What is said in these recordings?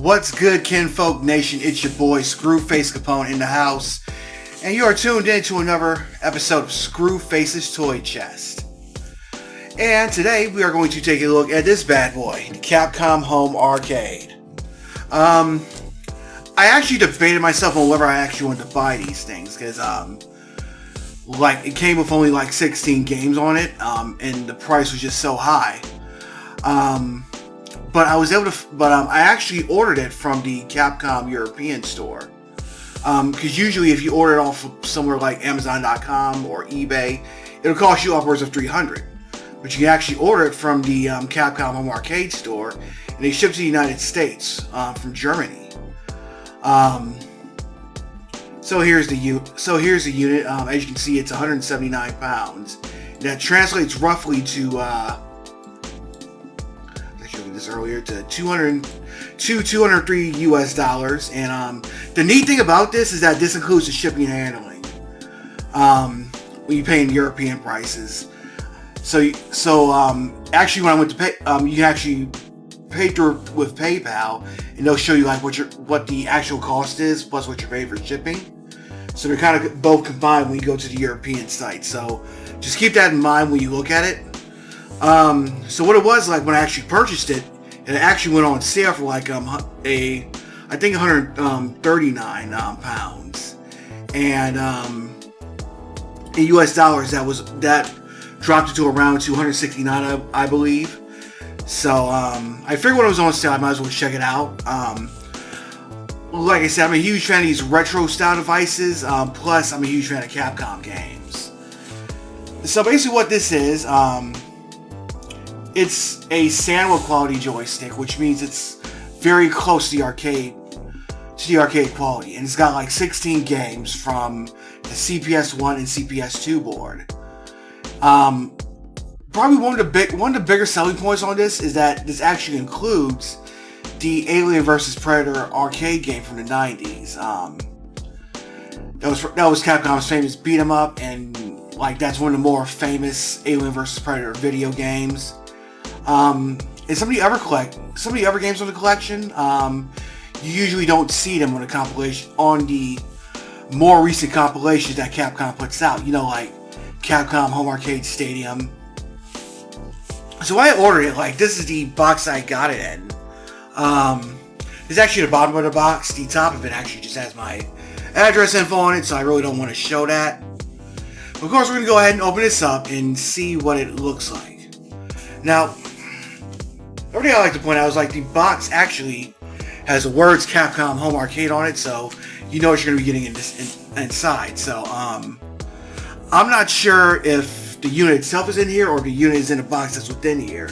What's good, Kinfolk Nation? It's your boy Screwface Capone in the house, and you are tuned in to another episode of Screwface's Toy Chest. And today we are going to take a look at this bad boy, the Capcom Home Arcade. I actually debated myself on whether I actually wanted to buy these things because like it came with only like 16 games on it, and the price was just so high. But I was able to, I actually ordered it from the Capcom European store. Because usually if you order it off of somewhere like Amazon.com or eBay, it'll cost you upwards of $300. But you can actually order it from the Capcom Home Arcade store, and they ship to the United States from Germany. So here's the unit. As you can see, it's 179 pounds. That translates roughly to earlier to 203 US dollars. And the neat thing about this is that this includes the shipping and handling when you pay in European prices. So actually when I went to pay, you can actually pay through with PayPal, and they'll show you like what the actual cost is plus what you're paying for shipping. So they're kind of both combined when you go to the European site. So just keep that in mind when you look at it. So what it was like when I actually purchased it, it actually went on sale for like I think 139 pounds, and in US dollars that dropped it to around 269, I believe. So I figured when it was on sale, I might as well check it out. Like I said, I'm a huge fan of these retro style devices. Plus, I'm a huge fan of Capcom games. So basically, what this is. It's a sandwich quality joystick, which means it's very close to the arcade quality, and it's got like 16 games from the CPS-1 and CPS-2 board. Probably one of the bigger selling points on this is that this actually includes the Alien vs Predator arcade game from the 90s. That was Capcom's famous beat 'em up, and like that's one of the more famous Alien vs Predator video games. And some of the other games on the collection, you usually don't see them on the more recent compilations that Capcom puts out. You know, like Capcom Home Arcade Stadium. So I ordered it. Like, this is the box I got it in. This is actually the bottom of the box. The top of it actually just has my address info on it, so I really don't want to show that. Of course, we're going to go ahead and open this up and see what it looks like. Now, everything I like to point out is like the box actually has the words Capcom Home Arcade on it, so you know what you're going to be getting inside. So I'm not sure if the unit itself is in here or the unit is in a box that's within here,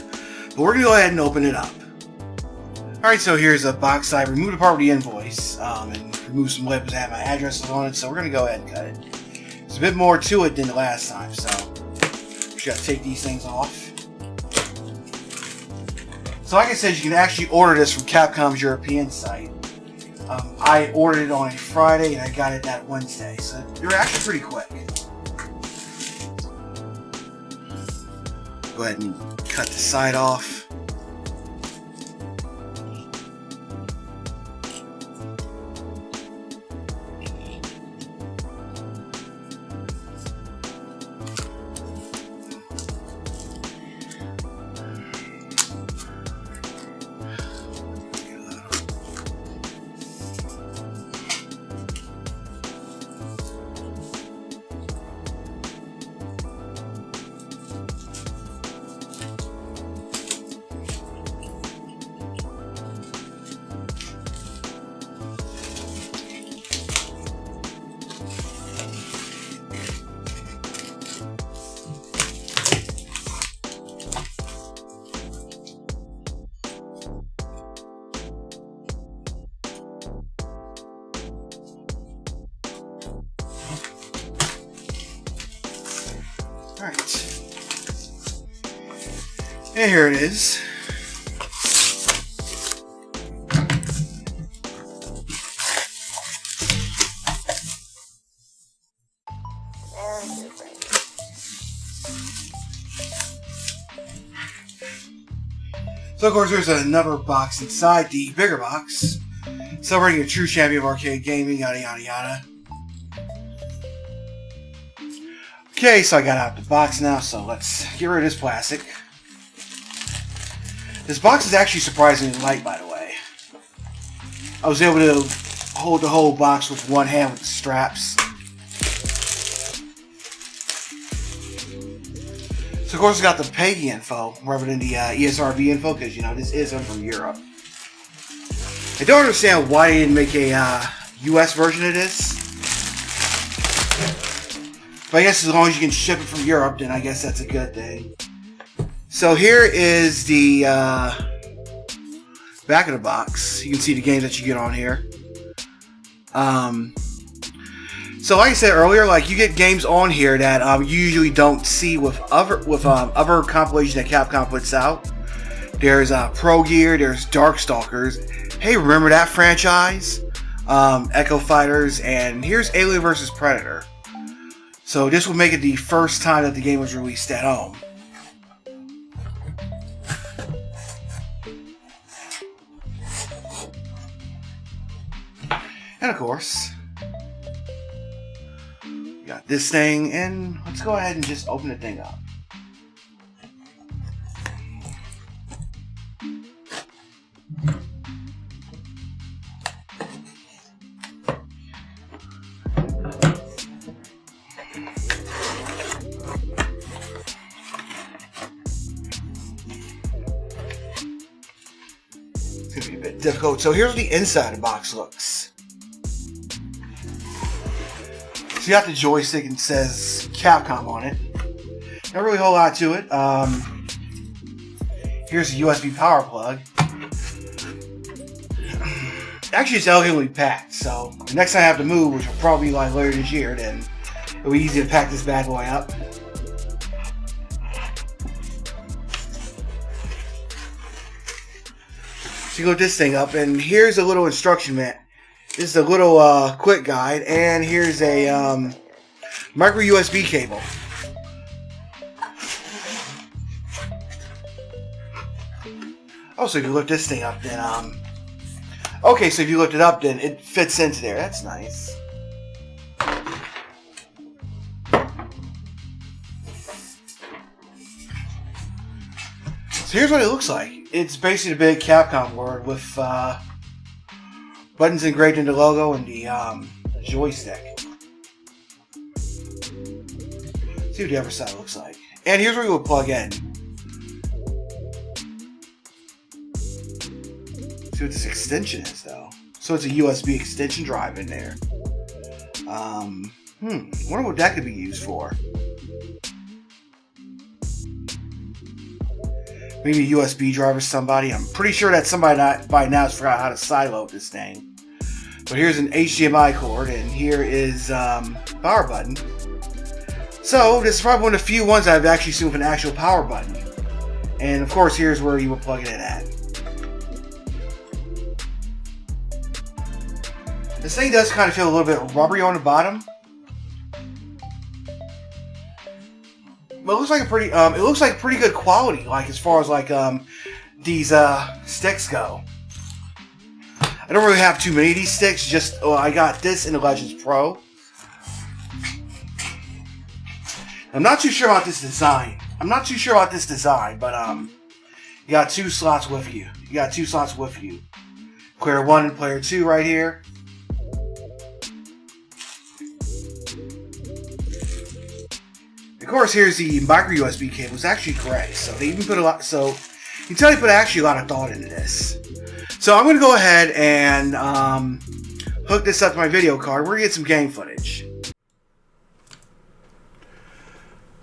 but we're going to go ahead and open it up. Alright, so here's a box. I removed a part of the invoice and removed some labels that have my addresses on it, so we're going to go ahead and cut it. There's a bit more to it than the last time, so just got to take these things off. So like I said, you can actually order this from Capcom's European site. I ordered it on a Friday and I got it that Wednesday, so they're actually pretty quick. Go ahead and cut the side off. Alright. And here it is. So of course there's another box inside the bigger box. Celebrating a true champion of arcade gaming, yada yada yada. Okay, so I got out the box now, so let's get rid of this plastic. This box is actually surprisingly light, by the way. I was able to hold the whole box with one hand with the straps. So of course I got the PEGI info rather than the ESRB info, because you know this is from Europe. I don't understand why they didn't make a US version of this. But I guess as long as you can ship it from Europe, then I guess that's a good thing. So here is the back of the box. You can see the games that you get on here. So like I said earlier, like you get games on here that you usually don't see with other compilations that Capcom puts out. There's Pro Gear, there's Darkstalkers. Hey, remember that franchise? Echo Fighters, and here's Alien vs. Predator. So this will make it the first time that the game was released at home. And of course, you got this thing, and let's go ahead and just open the thing up. It's going to be a bit difficult. So here's what the inside of the box looks. So you got the joystick and it says Capcom on it. Not really a whole lot to it. Here's a USB power plug. Actually, it's elegantly packed, so the next time I have to move, which will probably be like later this year, then it'll be easy to pack this bad boy up. So you load this thing up, and here's a little instruction mat. This is a little quick guide, and here's a micro USB cable. Oh, so if you lift this thing up, then okay, so if you lift it up, then it fits into there. That's nice. So here's what it looks like. It's basically a big Capcom board with buttons engraved in the logo and the joystick. See what the other side looks like. And here's where you would plug in. See what this extension is, though. So it's a USB extension drive in there. Wonder what that could be used for. Maybe a USB drive or somebody. I'm pretty sure that somebody by now has forgot how to sideload this thing. But here's an HDMI cord, and here is power button. So this is probably one of the few ones I've actually seen with an actual power button. And of course, here's where you would plug it in at. This thing does kind of feel a little bit rubbery on the bottom. But it looks like a pretty it looks like pretty good quality, like as far as like these sticks go. I don't really have too many of these sticks, just I got this in the Legends Pro. I'm not too sure about this design. But you got two slots with you. Player 1 and player 2 right here. Of course, here's the micro USB cable. It's actually gray, so they even put a lot. So you can tell they put actually a lot of thought into this. So I'm going to go ahead and hook this up to my video card. We're going to get some game footage.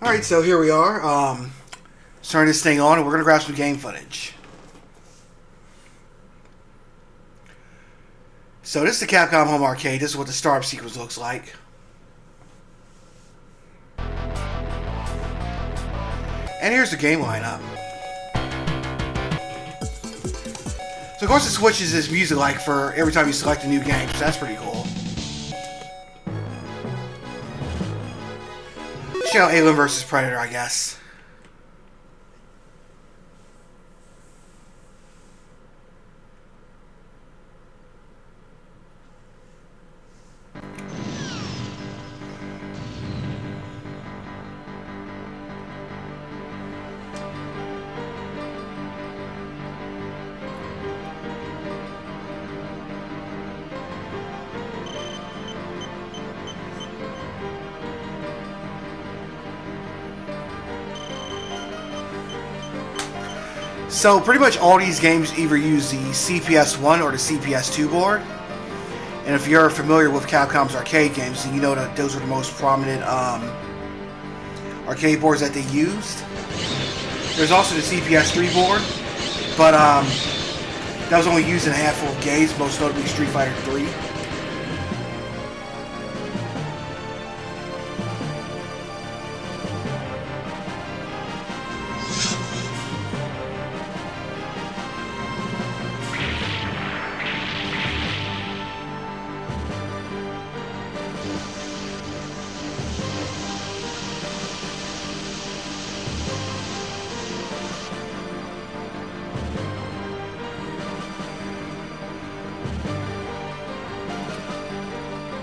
Alright, so here we are. Let's turn this thing on and we're going to grab some game footage. So this is the Capcom Home Arcade. This is what the startup sequence looks like. And here's the game lineup. So of course it switches this music like for every time you select a new game, so that's pretty cool. Check out Alien vs. Predator, I guess. So pretty much all these games either use the CPS-1 or the CPS-2 board. And if you're familiar with Capcom's arcade games, then you know that those are the most prominent arcade boards that they used. There's also the CPS-3 board, but that was only used in a handful of games, most notably Street Fighter 3.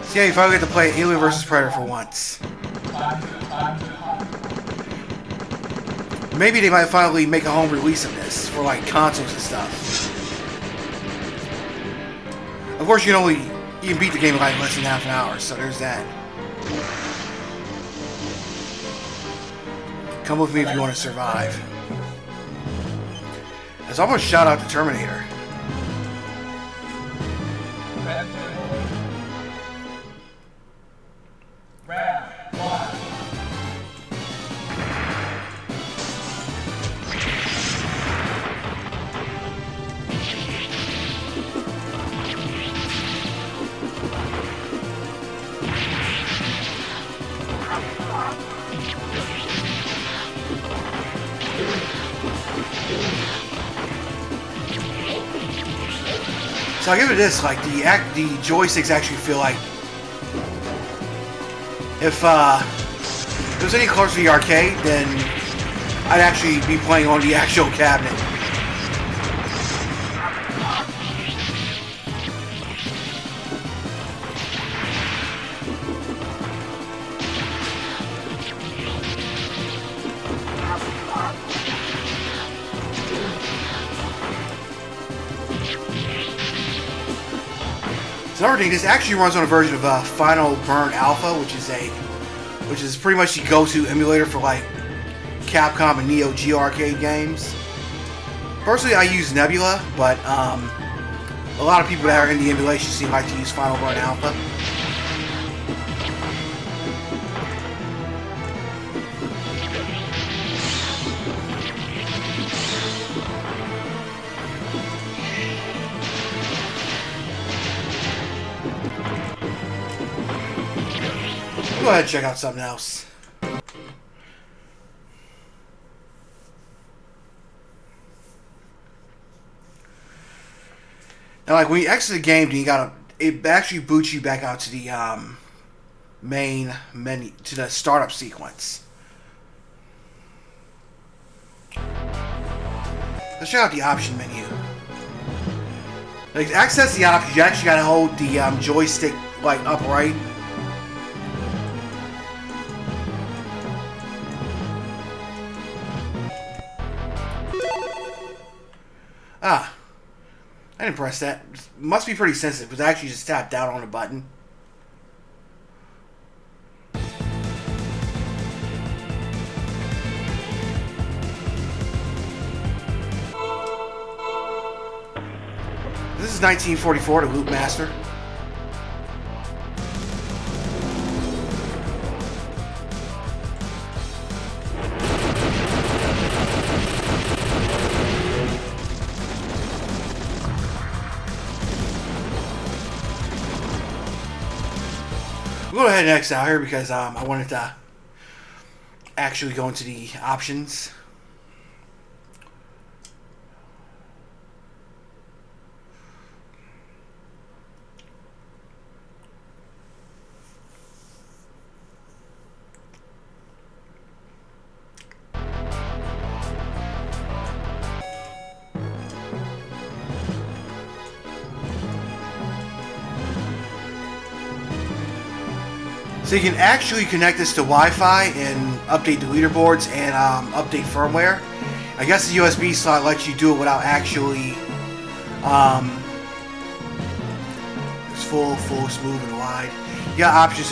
So yeah, you finally get to play Alien vs. Predator for once. Maybe they might finally make a home release of this for like consoles and stuff. Of course, you can beat the game in like less than half an hour, so there's that. Come with me if you want to survive. It's almost shout out to Terminator. So I'll give it this, like, the joysticks actually feel like if it was any closer to the arcade, then I'd actually be playing on the actual cabinet. Another thing, this actually runs on a version of Final Burn Alpha, which is pretty much the go-to emulator for like Capcom and Neo Geo arcade games. Personally, I use Nebula, but a lot of people that are in the emulation seem like to use Final Burn Alpha. Go ahead and check out something else. Now, like when you exit the game, it actually boots you back out to the main menu, to the startup sequence. Let's check out the option menu. Like, to access the options, you actually gotta hold the joystick like upright. Ah, I didn't press that. Must be pretty sensitive, because I actually just tapped down on the button. This is 1944, the Loop Master. We'll go ahead and exit out here because I wanted to actually go into the options. So you can actually connect this to Wi-Fi and update the leaderboards and update firmware. I guess the USB slot lets you do it without actually it's full, smooth, and wide. You got options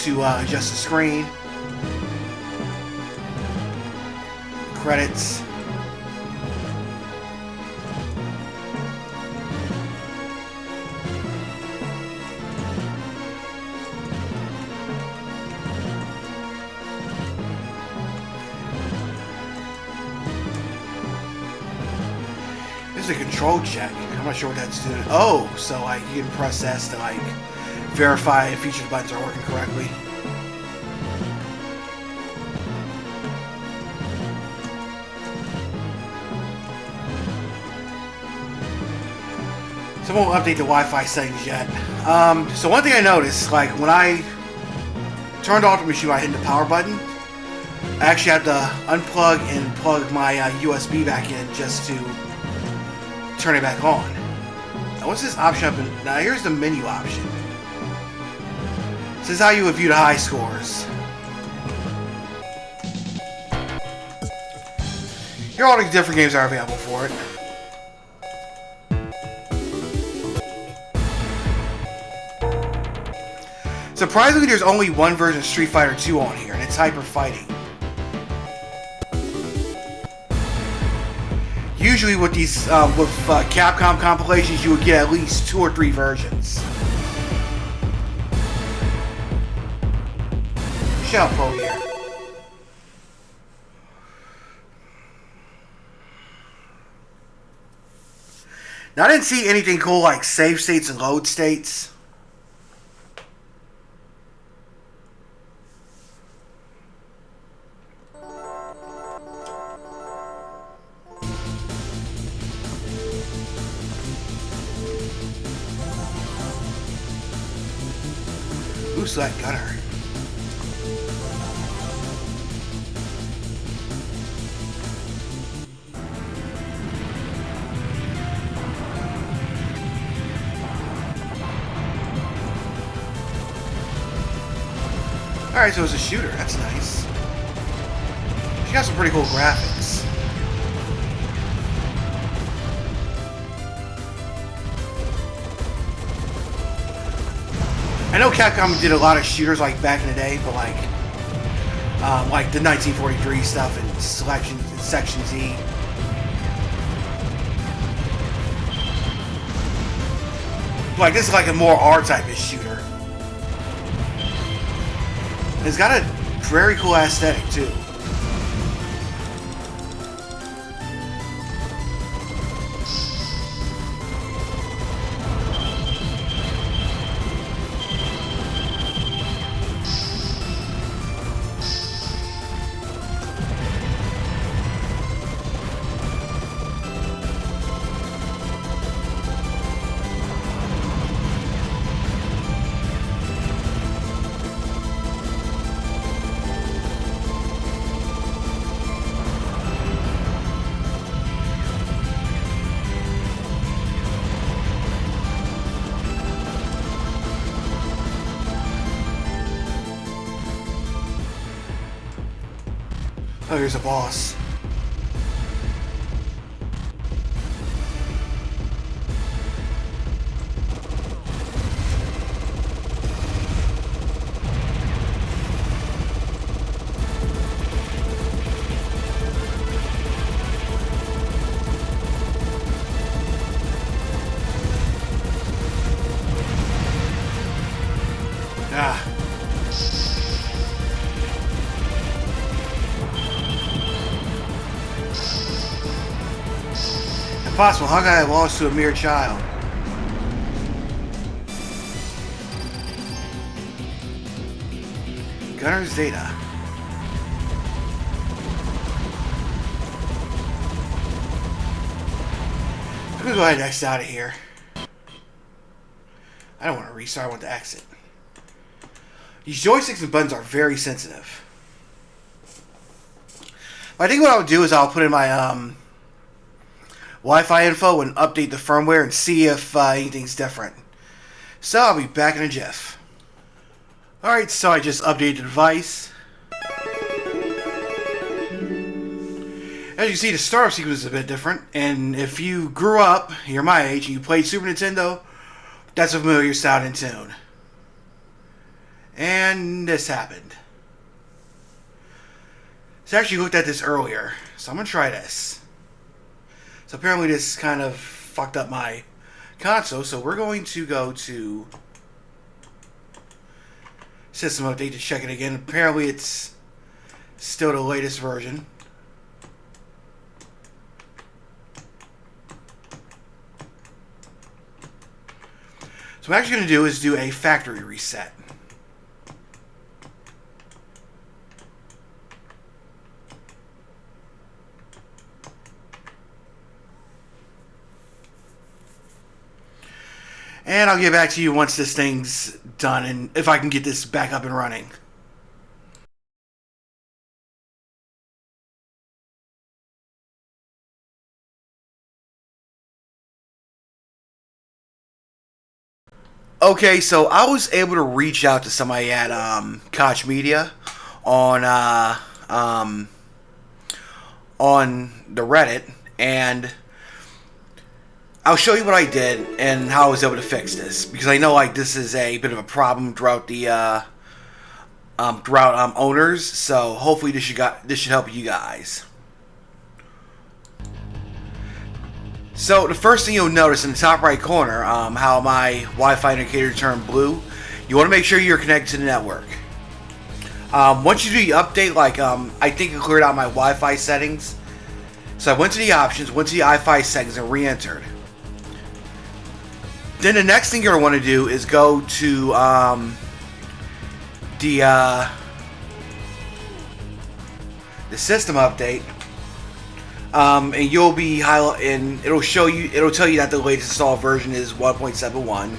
to adjust the screen, credits. There's a control check. I'm not sure what that's doing. Oh, so like you can press S to like verify if each of the buttons are working correctly. So I won't update the Wi-Fi settings yet. So one thing I noticed, like when I turned off the machine, I hit the power button. I actually had to unplug and plug my USB back in just to turn it back on. Now what's this option up in? Now here's the menu option. This is how you would view the high scores. Here are all the different games that are available for it. Surprisingly, there's only one version of Street Fighter 2 on here, and it's Hyper Fighting. Usually with these, Capcom compilations, you would get at least 2 or 3 versions. Shut up, Pro here. Now, I didn't see anything cool like save states and load states. Who's that gunner? Alright, so it's a shooter. That's nice. She got some pretty cool graphics. I know Capcom did a lot of shooters like back in the day, but like the 1943 stuff and Section Z. Like this is like a more R type of shooter. And it's got a very cool aesthetic too. Oh, here's a boss. Ah. Impossible. How could I have lost to a mere child? Gunner's data. I'm gonna go ahead and exit out of here. I don't want to restart. I want to exit. These joysticks and buttons are very sensitive. I think what I'll do is I'll put in my Wi-Fi info and update the firmware and see if anything's different. So I'll be back in a jiff. Alright, so I just updated the device. As you can see, the startup sequence is a bit different. And if you grew up, you're my age, and you played Super Nintendo, that's a familiar sound and tune. And this happened. So I actually looked at this earlier. So I'm going to try this. So apparently this kind of fucked up my console. So we're going to go to System Update to check it again. Apparently it's still the latest version. So what I'm actually going to do is do a factory reset. And I'll get back to you once this thing's done and if I can get this back up and running. Okay, so I was able to reach out to somebody at Koch Media on the Reddit, and I'll show you what I did and how I was able to fix this, because I know like this is a bit of a problem throughout the owners. So hopefully this should help you guys. So the first thing you'll notice in the top right corner, how my Wi-Fi indicator turned blue, you want to make sure you're connected to the network. Once you do the update, like I think it cleared out my Wi-Fi settings. So I went to the options, went to the Wi-Fi settings, and re-entered. Then the next thing you're going to want to do is go to the system update. And you'll be and it'll tell you that the latest installed version is 1.71.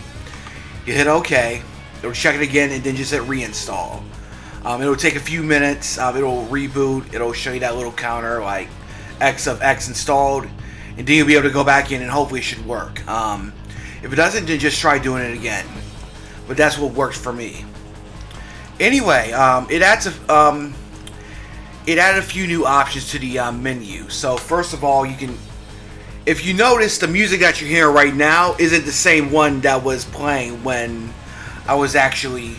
You hit OK, it'll check it again, and then just hit reinstall. It'll take a few minutes, it'll reboot, it'll show you that little counter like X of X installed, and then you'll be able to go back in and hopefully it should work. If it doesn't, then just try doing it again. But that's what works for me. Anyway, it added a few new options to the menu. So first of all, if you notice, the music that you're hearing right now isn't the same one that was playing when I was actually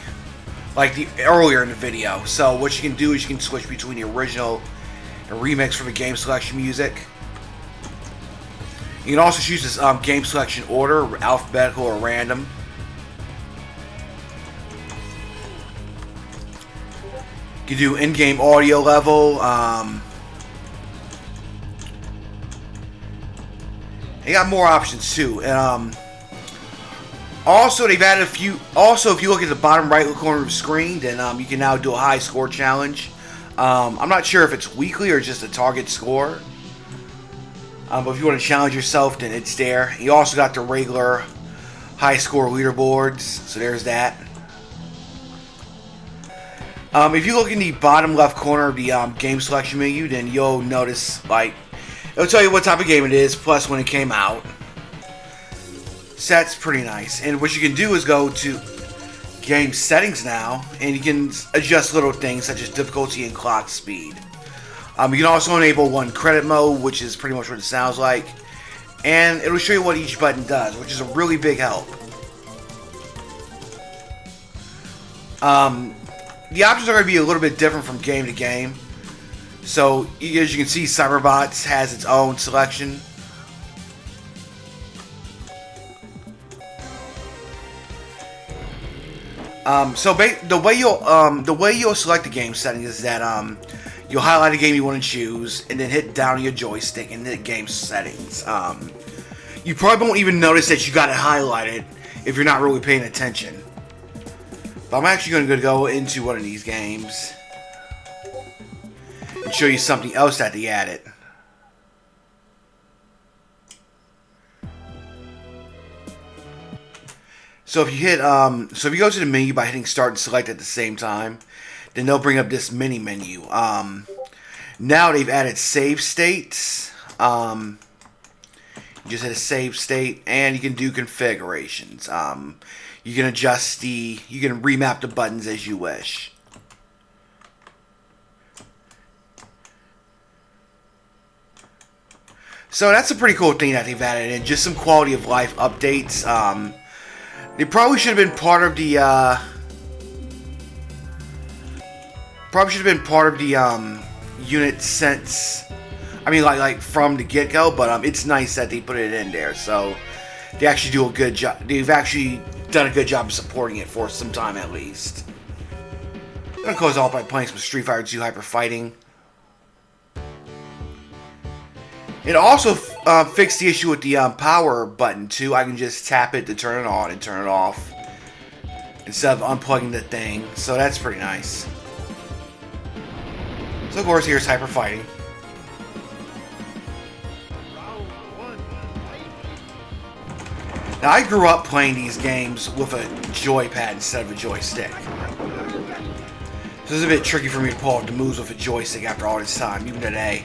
earlier in the video. So what you can do is you can switch between the original and remix for the game selection music. You can also choose this game selection order, alphabetical or random. You can do in-game audio level. You got more options too. Also, they've added a few. Also, if you look at the bottom right corner of the screen, then you can now do a high score challenge. I'm not sure if it's weekly or just a target score. But if you want to challenge yourself, then it's there. You also got the regular high score leaderboards. So there's that. If you look in the bottom left corner of the game selection menu, then you'll notice, it'll tell you what type of game it is, plus when it came out. So that's pretty nice. And what you can do is go to game settings now, and you can adjust little things such as difficulty and clock speed. You can also enable one credit mode, which is pretty much what it sounds like. And it'll show you what each button does, which is a really big help. The options are going to be a little bit different from game to game. So, as you can see, Cyberbots has its own selection. So the way you'll select the game setting is that you'll highlight a game you want to choose, and then hit down on your joystick and hit game settings. You probably won't even notice that you got it highlighted if you're not really paying attention. But I'm actually going to go into one of these games and show you something else that they added. So if you go to the menu by hitting start and select at the same time, then they'll bring up this mini menu. Now they've added save states. You just hit a save state, and you can do configurations. You can you can remap the buttons as you wish. So that's a pretty cool thing that they've added in, just some quality of life updates. They probably should have been part of the unit since, I mean, like from the get-go, but it's nice that they put it in there. So they actually do a good job. They've actually done a good job of supporting it for some time at least. I'm gonna close off by playing some Street Fighter 2 Hyper Fighting. It also fixed the issue with the power button too. I can just tap it to turn it on and turn it off instead of unplugging the thing. So that's pretty nice. So of course here's Hyper Fighting. Now I grew up playing these games with a joypad instead of a joystick. So it's a bit tricky for me to pull off the moves with a joystick after all this time, even today.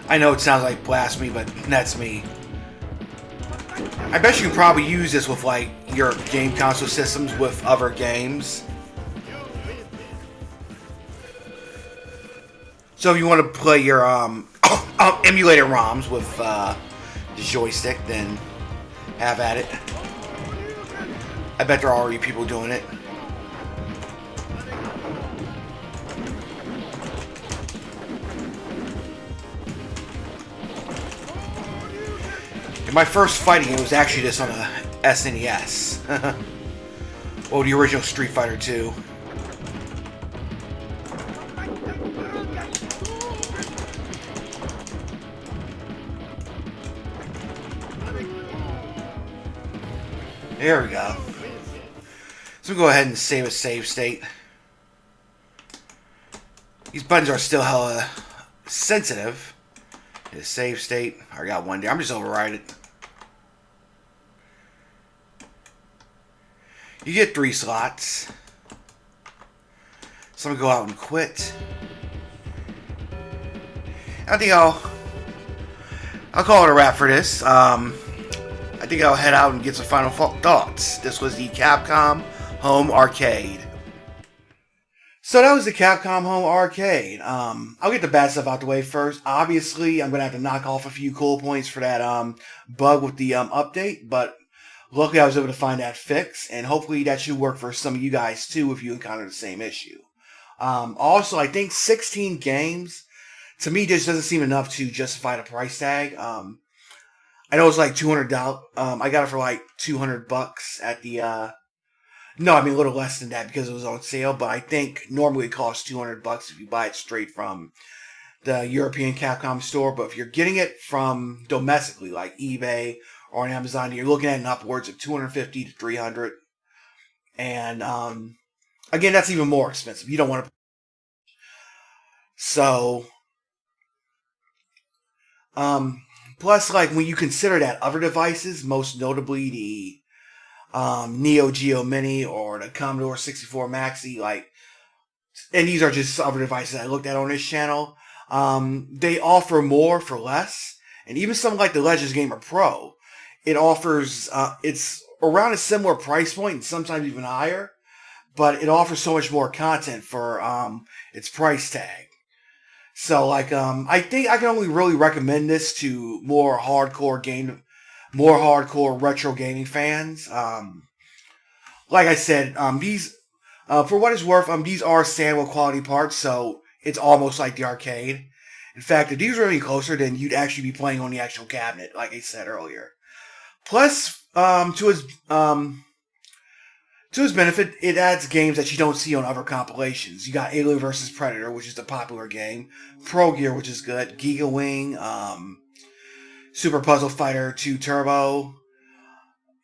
I know it sounds like blasphemy, but that's me. I bet you can probably use this with like your game console systems with other games. So if you want to play your emulator ROMs with the joystick, then have at it. I bet there are already people doing it. In my first fighting, it was actually just on a SNES. Oh, the original Street Fighter 2. There we go. So we'll go ahead and save a save state. These buttons are still hella sensitive. The save state. I got one there. I'm just override it. You get 3 slots. So I'm gonna go out and quit. I think I'll call it a wrap for this. I think I'll head out and get some final thoughts. This was the Capcom Home Arcade. So that was the Capcom Home Arcade. I'll get the bad stuff out the way first. Obviously, I'm going to have to knock off a few cool points for that bug with the update, but luckily I was able to find that fix, and hopefully that should work for some of you guys too if you encounter the same issue. Also, I think 16 games, to me, just doesn't seem enough to justify the price tag. I know it's like $200. I got it for like $200 at the. No, I mean a little less than that because it was on sale. But I think normally it costs $200 if you buy it straight from the European Capcom store. But if you're getting it from domestically, like eBay or on Amazon, you're looking at an upwards of $250 to $300. And again, that's even more expensive. You don't want to. So. Plus, like, when you consider that other devices, most notably the Neo Geo Mini or the Commodore 64 Maxi, like, and these are just other devices I looked at on this channel, they offer more for less. And even something like the Legends Gamer Pro, it offers, it's around a similar price point and sometimes even higher, but it offers so much more content for its price tag. So, like, I think I can only really recommend this to more hardcore retro gaming fans. Like I said, these, for what it's worth, these are sandwich quality parts, so it's almost like the arcade. In fact, if these were any closer, then you'd actually be playing on the actual cabinet, like I said earlier. Plus, to his benefit, it adds games that you don't see on other compilations. You got Alien vs. Predator, which is the popular game, Pro Gear, which is good, Giga Wing, Super Puzzle Fighter 2 Turbo,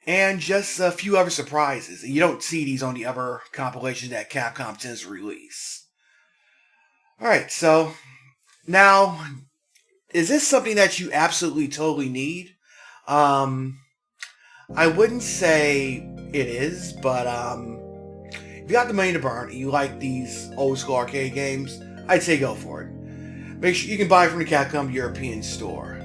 and just a few other surprises. You don't see these on the other compilations that Capcom tends to release. Alright, so now, is this something that you absolutely totally need? I wouldn't say it is, but if you got the money to burn and you like these old school arcade games, I'd say go for it. Make sure you can buy it from the Capcom European store.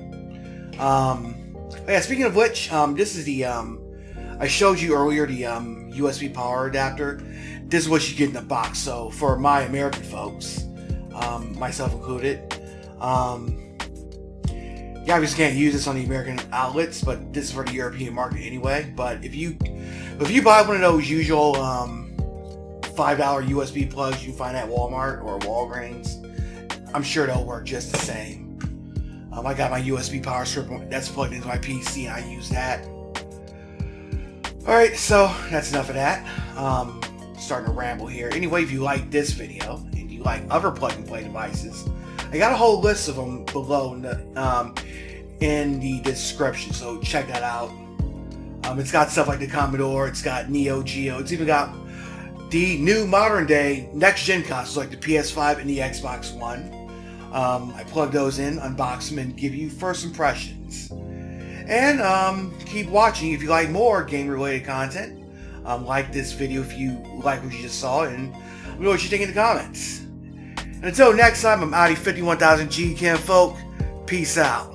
Yeah, speaking of which, this is the I showed you earlier the USB power adapter. This is what you get in the box. So for my American folks, myself included, you obviously can't use this on the American outlets, but this is for the European market anyway. But if you buy one of those usual $5 USB plugs you find at Walmart or Walgreens, I'm sure they'll work just the same. I got my USB power strip that's plugged into my PC and I use that. Alright, so that's enough of that. Starting to ramble here. Anyway, if you like this video and you like other plug and play devices, I got a whole list of them below in the description, so check that out. It's got stuff like the Commodore, it's got Neo Geo, it's even got the new modern day next gen consoles like the PS5 and the Xbox One. I plug those in, unbox them, and give you first impressions. And keep watching if you like more game related content. Like this video if you like what you just saw, and let me know what you think in the comments. And until next time, I'm Audi 51000G Cam Folk. Peace out.